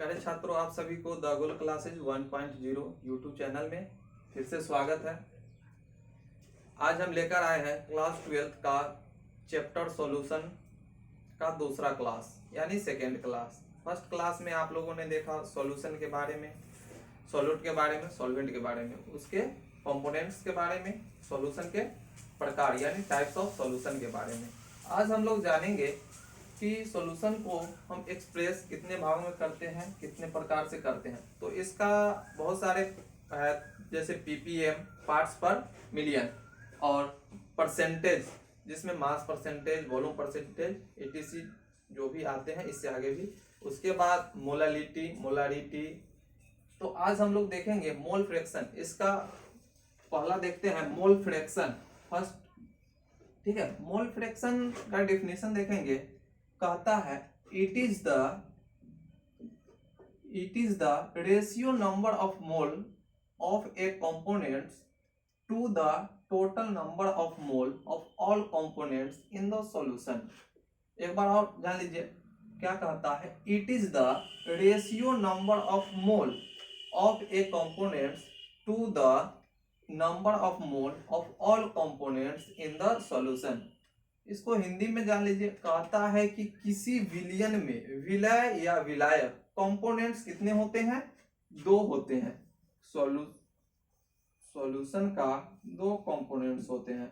प्यारे छात्रों, आप सभी को the goal classes 1.0 YouTube channel में फिर से स्वागत है। आज हम लेकर आए हैं क्लास 12 का चैप्टर सॉल्यूशन का दूसरा क्लास यानी सेकेंड क्लास। फर्स्ट क्लास में आप लोगों ने देखा सॉल्यूशन के बारे में, सॉल्यूट के बारे में, सॉल्वेंट के बारे में, उसके कंपोनेंट्स के बारे में, सॉल्यूशन के प्रकार यानी टाइप्स ऑफ सॉल्यूशन के बारे में। आज हम लोग जानेंगे कि सॉल्यूशन को हम एक्सप्रेस कितने भागों में करते हैं, कितने प्रकार से करते हैं। तो इसका बहुत सारे है, जैसे पीपीएम पार्ट्स पर मिलियन और परसेंटेज जिसमें mass percentage, volume percentage, etc जो भी आते हैं, इससे आगे भी। उसके बाद मोलालिटी, मोलारिटी। तो आज हम लोग देखेंगे मोल फ्रैक्शन। इसका पहला देखते हैं मोल फ्रैक्शन फर्स्ट। ठीक है, मोल फ्रैक्शन का डेफिनेशन देखेंगे। कहता है it is the ratio number of mole of a components to the total number of mole of all components in the solution. एक बार और जान लीजिए क्या कहता है। It is the ratio number of mole of a components to the number of mole of all components in the solution. इसको हिंदी में जान लीजिए। कहता है कि किसी विलयन में विलय या विलायक कंपोनेंट्स कितने होते हैं? दो होते हैं। सॉल्यूशन का दो कंपोनेंट्स होते हैं,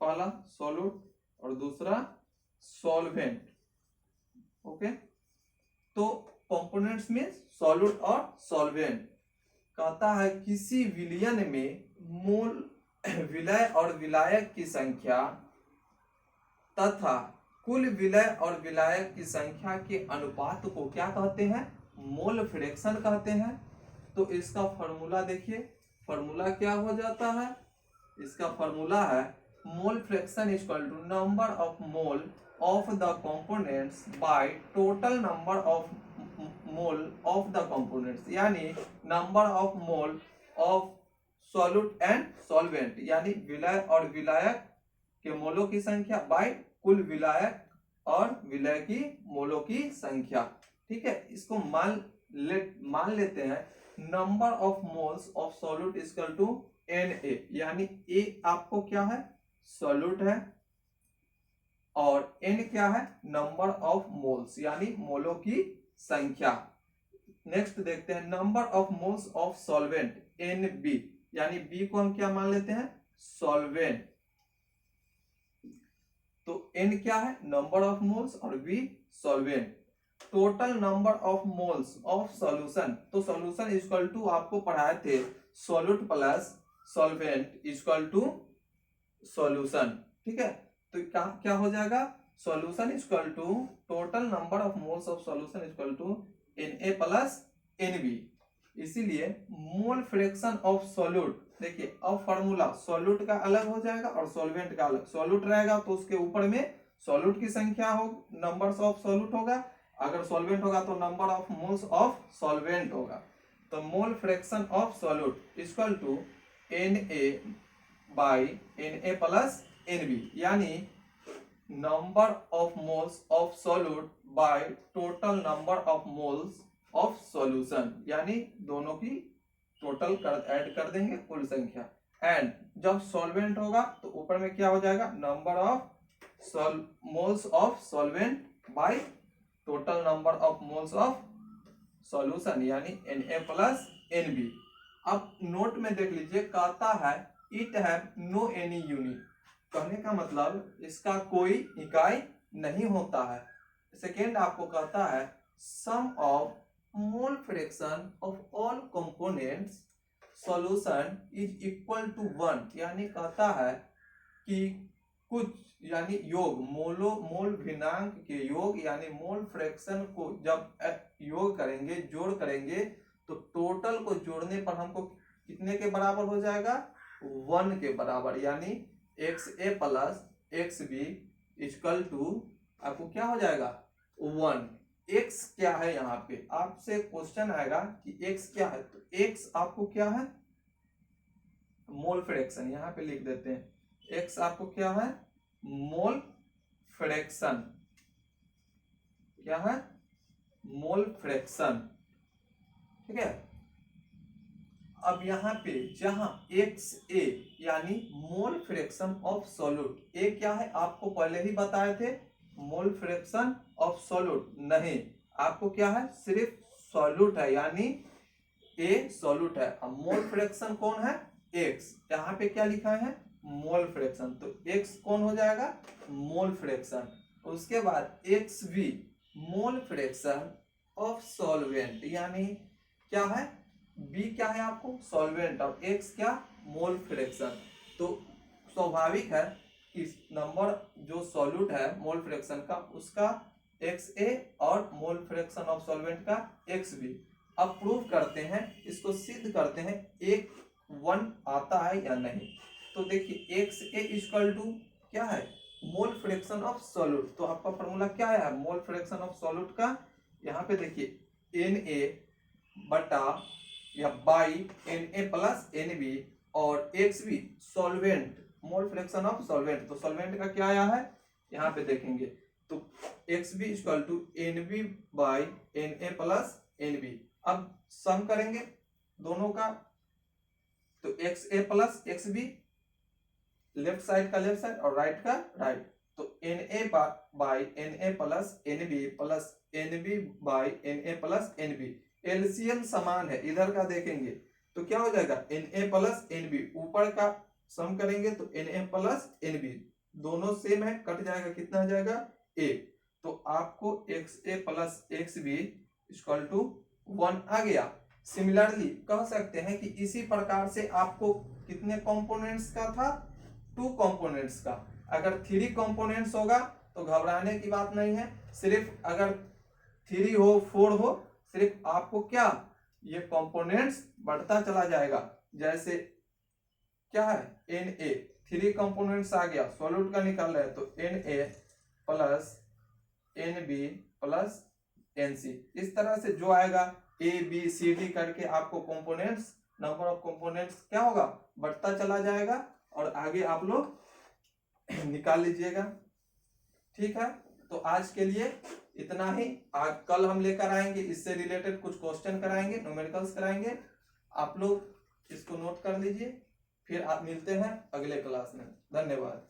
पहला सॉल्यूट और दूसरा सॉल्वेंट। ओके, तो कंपोनेंट्स में सॉल्यूट और सॉल्वेंट। कहता है किसी विलयन में मोल, विलय और विलायक की संख्या तथा कुल विलय और विलायक की संख्या के अनुपात को क्या कहते हैं? मोल फ्रैक्शन कहते हैं। तो इसका फॉर्मूला देखिए, फॉर्मूला क्या हो जाता है? इसका फॉर्मूला है mole fraction equal to number of mole of the components by total number of mole of the components, यानी number of mole of solute and solvent, यानी विलय और विलायक के मोलों की संख्या बाय कुल विलायक और विलय की मोलों की संख्या। ठीक है, इसको मान लेते हैं number of moles of solute equal to Na, यानी A आपको क्या है? सॉल्यूट है, और N क्या है? नंबर ऑफ मोल्स यानी मोलों की संख्या। नेक्स्ट देखते हैं number of moles of solvent Nb, यानी B को हम क्या मान लेते हैं? सॉल्वेंट। तो N क्या है? नंबर ऑफ मोल्स और V solvent. Total number of moles of solution. तो सॉल्यूशन इक्वल टू आपको पढ़ाए थे solute plus solvent equal to solution. ठीक है, तो क्या हो जाएगा? Solution equal to total number of moles of solution equal to Na plus Nb। इसीलिए मोल फ्रैक्शन ऑफ सॉल्यूट, देखिए अब फॉर्मूला सॉल्यूट का अलग हो जाएगा और सॉल्वेंट का अलग। सॉल्यूट रहेगा तो उसके ऊपर में सॉल्यूट की संख्या हो, नंबर्स ऑफ सॉल्यूट होगा। अगर सॉल्वेंट होगा तो number of moles of solvent होगा। तो mole fraction of solute equal to Na by Na plus Nb, यानी number of moles of solute by total number of moles of solution, यानी दोनों की टोटल ऐड कर देंगे कुल संख्या। एंड जब सॉल्वेंट होगा तो ऊपर में क्या हो जाएगा? Number of moles of solvent by total number of moles of solution, यानी Na प्लस Nb। अब नोट में देख लीजिए, कहता है it have no any unit. कहने का मतलब इसका कोई इकाई नहीं होता है। सेकेंड आपको कहता है sum of mole fraction of all components solution is equal to 1, यानी कहता है कि कुछ यानी योग मोल भिन्नांक के योग यानी मोल फ्रैक्शन को जब योग करेंगे, जोड़ करेंगे, तो टोटल को जोड़ने पर हमको कितने के बराबर हो जाएगा? 1 के बराबर, यानी XA plus XB equal to आपको क्या हो जाएगा? 1। X क्या है? यहाँ पे आपसे क्वेश्चन आएगा कि X क्या है, तो X आपको क्या है? Mole fraction. यहाँ पे लिख देते हैं X आपको क्या है? Mole fraction. क्या है? Mole fraction. ठीक है। अब यहाँ पे जहां XA यानी मोल फ्रैक्शन ऑफ सॉल्यूट, ए क्या है आपको पहले ही बताए थे, मोल फ्रैक्शन ऑफ सॉल्यूट नहीं, आपको क्या है सिर्फ सॉल्यूट है, यानी ए सॉल्यूट है। अब मोल फ्रैक्शन कौन है, एक्स, यहाँ पे क्या लिखा है मोल फ्रैक्शन, तो एक्स कौन हो जाएगा मोल फ्रैक्शन। उसके बाद X B mole fraction of solvent, यानी क्या है बी क्या है आपको सॉल्वेंट और एक्स क्या मोल फ्रैक्शन। तो स्वाभाविक है इस नंबर जो सॉल्यूट है मोल फ्रैक्शन का उसका एक्स ए और मोल फ्रैक्शन ऑफ सॉल्वेंट का एक्स बी। अब प्रूव करते हैं, इसको सिद्ध करते हैं एक वन आता है या नहीं। तो देखिए एक्स ए इक्वल टू क्या है मोल फ्रैक्शन ऑफ सॉल्यूट, तो आपका फॉर्मूला क्या है मोल फ्रैक्शन ऑफ सॉल्यूट का, यहाँ पे देखिए एन ए बटा या by N A plus N B और X B solvent mole fraction of solvent, तो सॉल्वेंट का क्या आया है यहाँ पे देखेंगे, तो X B equal to N B by N A plus N B. अब सम करेंगे दोनों का, तो X A plus X B, left side का लेफ्ट साइड और राइट का राइट, तो N A by N A plus N B by N A plus N B. LCM समान है, इधर का देखेंगे तो क्या हो जाएगा एन ए प्लस एन बी, ऊपर का सम करेंगे तो एन ए प्लस एन बी, दोनों सेम है कट जाएगा, कितना आ जाएगा ए, तो आपको X A plus X B equal to 1 आ गया। सिमिलरली कह सकते हैं कि इसी प्रकार से आपको कितने कंपोनेंट्स का था 2 कंपोनेंट्स का, अगर 3 कंपोनेंट्स होगा तो घबराने की बात नहीं है, सिर्फ अगर 3 हो 4 हो सिर्फ आपको क्या ये कंपोनेंट्स बढ़ता चला जाएगा, जैसे क्या है एन ए 3 कंपोनेंट्स आ गया सॉल्यूट का निकाल रहे हैं तो N A plus N B plus N C, इस तरह से जो आएगा ए बी सी डी करके आपको कंपोनेंट्स नंबर ऑफ कंपोनेंट्स क्या होगा बढ़ता चला जाएगा और आगे आप लोग निकाल लीजिएगा। ठीक है, तो आज के लिए इतना ही, आज कल हम लेकर आएंगे इससे रिलेटेड कुछ क्वेश्चन कराएंगे, न्यूमेरिकल्स कराएंगे, आप लोग इसको नोट कर लीजिए, फिर आप मिलते हैं अगले क्लास में। धन्यवाद।